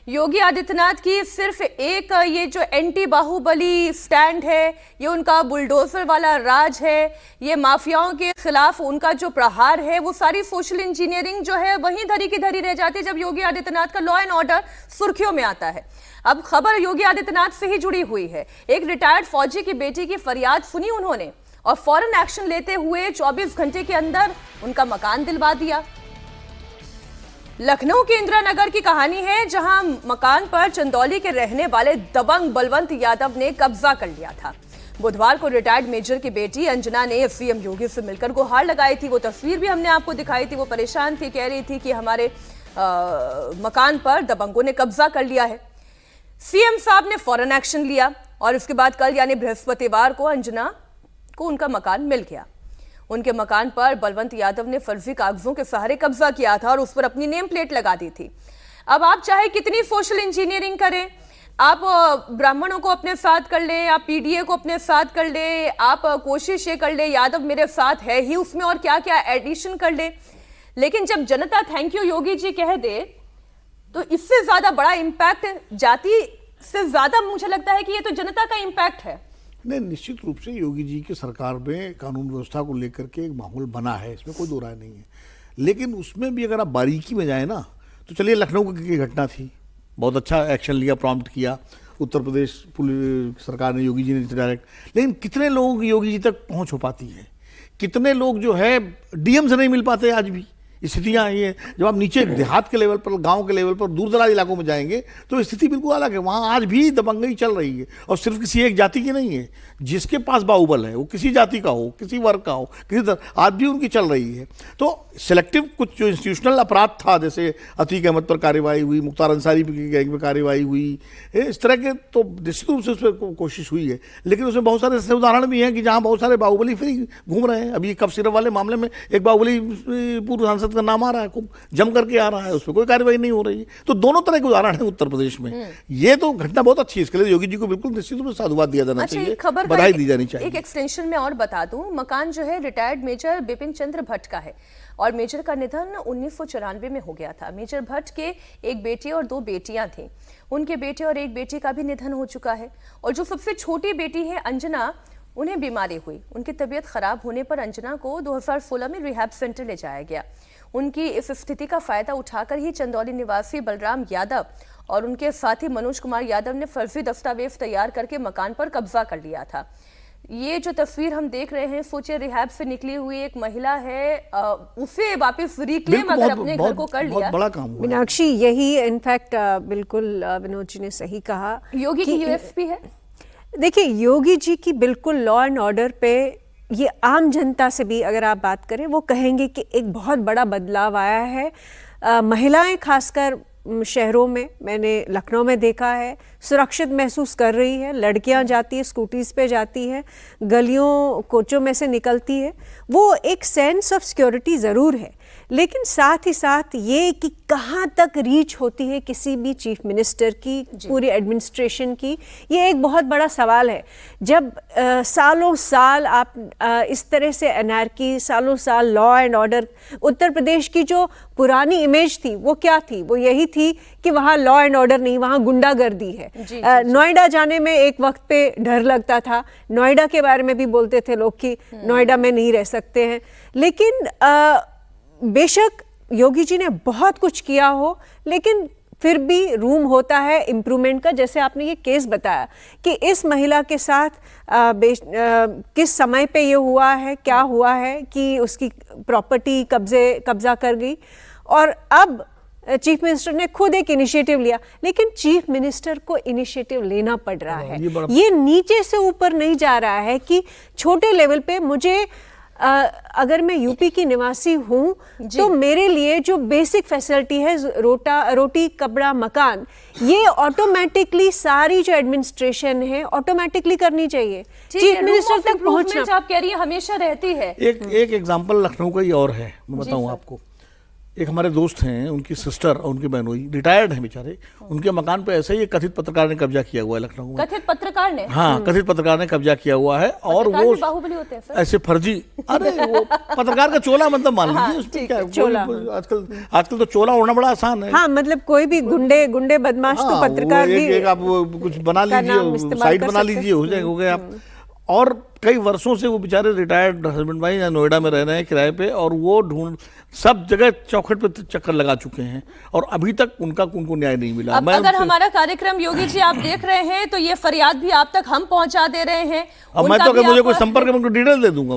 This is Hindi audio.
योगी आदित्यनाथ की सिर्फ एक ये जो एंटी बाहुबली स्टैंड है, ये उनका बुलडोजर वाला राज है, ये माफियाओं के खिलाफ उनका जो प्रहार है, वो सारी सोशल इंजीनियरिंग जो है वहीं धरी की धरी रह जाती है जब योगी आदित्यनाथ का लॉ एंड ऑर्डर सुर्खियों में आता है। अब खबर योगी आदित्यनाथ से ही जुड़ी हुई है। एक रिटायर्ड फौजी की बेटी की फरियाद सुनी उन्होंने और फौरन एक्शन लेते हुए 24 घंटे के अंदर उनका मकान दिलवा दिया। लखनऊ के इंदिरा नगर की कहानी है, जहां मकान पर चंदौली के रहने वाले दबंग बलवंत यादव ने कब्जा कर लिया था। बुधवार को रिटायर्ड मेजर की बेटी अंजना ने सीएम योगी से मिलकर गुहार लगाई थी। वो तस्वीर भी हमने आपको दिखाई थी। वो परेशान थी, कह रही थी कि हमारे मकान पर दबंगों ने कब्जा कर लिया है। सीएम साहब ने फौरन एक्शन लिया और उसके बाद कल यानी बृहस्पतिवार को अंजना को उनका मकान मिल गया। उनके मकान पर बलवंत यादव ने फर्जी कागजों के सहारे कब्जा किया था और उस पर अपनी नेम प्लेट लगा दी थी। अब आप चाहे कितनी सोशल इंजीनियरिंग करें, आप ब्राह्मणों को अपने साथ कर ले, आप पीडीए को अपने साथ कर ले, आप कोशिश ये कर ले यादव मेरे साथ है ही उसमें और क्या क्या एडिशन कर ले, लेकिन जब जनता थैंक यू योगी जी कह दे तो इससे ज्यादा बड़ा इंपैक्ट जाति से ज्यादा मुझे लगता है कि ये तो जनता का इंपैक्ट है। नहीं, निश्चित रूप से योगी जी की सरकार में कानून व्यवस्था को लेकर के एक माहौल बना है, इसमें कोई दो राय नहीं है। लेकिन उसमें भी अगर आप बारीकी में जाए ना, तो चलिए लखनऊ की घटना थी, बहुत अच्छा एक्शन लिया, प्रॉम्प्ट किया उत्तर प्रदेश पुलिस सरकार ने, योगी जी ने डायरेक्ट। लेकिन कितने लोगों की योगी जी तक पहुंच हो पाती है, कितने लोग जो है डीएम से नहीं मिल पाते आज भी। स्थितियाँ ये, जब आप नीचे देहात के लेवल पर, गांव के लेवल पर, दूर दराज इलाकों में जाएंगे तो स्थिति बिल्कुल अलग है। वहाँ आज भी दबंगई चल रही है और सिर्फ किसी एक जाति की नहीं है। जिसके पास बाहुबल है वो किसी जाति का हो, किसी वर्ग का हो, आज भी उनकी चल रही है। तो सिलेक्टिव कुछ जो इंस्टीट्यूशनल अपराध था, जैसे अतीक अहमद पर कार्रवाई हुई, मुख्तार अंसारी की गैंग में कार्रवाई हुई, इस तरह के तो निश्चित रूप से उस पर कोशिश हुई है। लेकिन उसमें बहुत सारे ऐसे उदाहरण भी हैं कि जहाँ बहुत सारे बाहुबली फ्री घूम रहे हैं। अभी कफ सिरप वाले मामले में एक बाहुबली पूर्व सांसद का नाम आ रहा है, खूब जम करके आ रहा है, उस पर कोई कार्रवाई नहीं हो रही है। तो दोनों तरह के उदाहरण है उत्तर प्रदेश में। ये तो घटना बहुत अच्छी है, इसके लिए योगी जी को बिल्कुल निश्चित रूप से साधुवाद दिया जाना चाहिए, बधाई दी जानी चाहिए। एक एक्सटेंशन में और बता दूं, मकान जो है रिटायर्ड मेजर बिपिन चंद्र भट्ट का है और मेजर का निधन 1994 में हो गया था। मेजर भट्ट के एक बेटे और 2 बेटियां थी। उनके बेटे और एक बेटी का भी निधन हो चुका है और जो सबसे छोटी बेटी है अंजना, उन्हें बीमारी हुई। उनकी तबीयत खराब होने पर अंजना को 2016 में रिहैब सेंटर ले जाया गया। उनकी इस स्थिति का फायदा उठाकर ही चंदौली निवासी बलराम यादव और उनके साथी मनोज कुमार यादव ने फर्जी दस्तावेज तैयार करके मकान पर कब्जा कर लिया था। ये जो तस्वीर हम देख रहे हैं, सोचिए रिहैब से निकली हुई एक महिला है, उसे वापस रिक्लेम अगर अपने घर को कर लिया, बड़ा काम हुआ। मीनाक्षी, यही इनफैक्ट बिल्कुल विनोद जी ने सही कहा, योगी की यूएसपी है। देखिए, योगी जी की बिल्कुल लॉ एंड ऑर्डर पे ये आम जनता से भी अगर आप बात करें, वो कहेंगे कि एक बहुत बड़ा बदलाव आया है। महिलाएं खासकर शहरों में, मैंने लखनऊ में देखा है, सुरक्षित महसूस कर रही है। लड़कियां जाती है, स्कूटीज़ पे जाती हैं, गलियों कोचों में से निकलती है, वो एक सेंस ऑफ सिक्योरिटी ज़रूर है। लेकिन साथ ही साथ ये कि कहाँ तक रीच होती है किसी भी चीफ मिनिस्टर की, पूरी एडमिनिस्ट्रेशन की, ये एक बहुत बड़ा सवाल है। जब सालों साल आप इस तरह से एनार्की, सालों साल law and order, Uttar Pradesh की जो पुरानी इमेज थी वो क्या थी? वो यही थी कि वहाँ लॉ एंड ऑर्डर नहीं, वहाँ गुंडागर्दी है। नोएडा जाने में एक वक्त पे डर लगता था, नोएडा के बारे में भी बोलते थे लोग कि नोएडा में नहीं रह सकते हैं। लेकिन बेशक योगी जी ने बहुत कुछ किया हो, लेकिन फिर भी रूम होता है इम्प्रूवमेंट का। जैसे आपने ये केस बताया कि इस महिला के साथ किस समय पे ये हुआ है, क्या हुआ है कि उसकी प्रॉपर्टी कब्जा कर गई, और अब चीफ मिनिस्टर ने खुद एक इनिशिएटिव लिया। लेकिन चीफ मिनिस्टर को इनिशिएटिव लेना पड़ रहा है, ये नीचे से ऊपर नहीं जा रहा है कि छोटे लेवल पे मुझे अगर मैं यूपी की निवासी हूँ तो मेरे लिए जो बेसिक फैसिलिटी है, रोटी कपड़ा मकान, ये ऑटोमेटिकली सारी जो एडमिनिस्ट्रेशन है ऑटोमेटिकली करनी चाहिए। चीफ मिनिस्टर तक पहुँचना, आप कह रही है, हमेशा रहती है। एक एग्जांपल लखनऊ का ही और है, मैं बताऊँ आपको। एक हमारे दोस्त हैं, उनकी सिस्टर और उनकी बहनोई रिटायर्ड हैं बेचारे, उनके मकान पे ऐसे ही एक कथित पत्रकार ने कब्जा किया हुआ है लखनऊ में। कथित पत्रकार ने? हाँ, कथित पत्रकार ने कब्जा किया हुआ है। और पत्रकार वो भी बाहुबली होते हैं सर? ऐसे फर्जी, अरे वो पत्रकार का चोला मतलब मान लीजिए, उसमें क्या है, चोला। आजकल तो चोला ओढ़ना बड़ा आसान है। हाँ, मतलब कोई भी गुंडे बदमाश तो हाँ, पत्रकार वो भी एक आप वो कुछ बना का नाम लीजिए, इस्तेमाल साइट कर बना सकते हैं। लीजिए, हो गए आप। और कई वर्षों से वो बेचारे रिटायर्ड हस्बैंड भाई यहाँ नोएडा में रह रहे हैं किराए पे, और वो ढूंढ सब जगह चौखट पे चक्कर लगा चुके हैं और अभी तक उनको न्याय नहीं मिला। अब अगर हमारा कार्यक्रम योगी जी आप देख रहे हैं तो ये फरियाद भी आप तक हम पहुंचा दे रहे हैं। अब मैं उनका तो अगर भी मुझे आप- कोई संपर्क है, मैं उनको डिटेल दे दूंगा।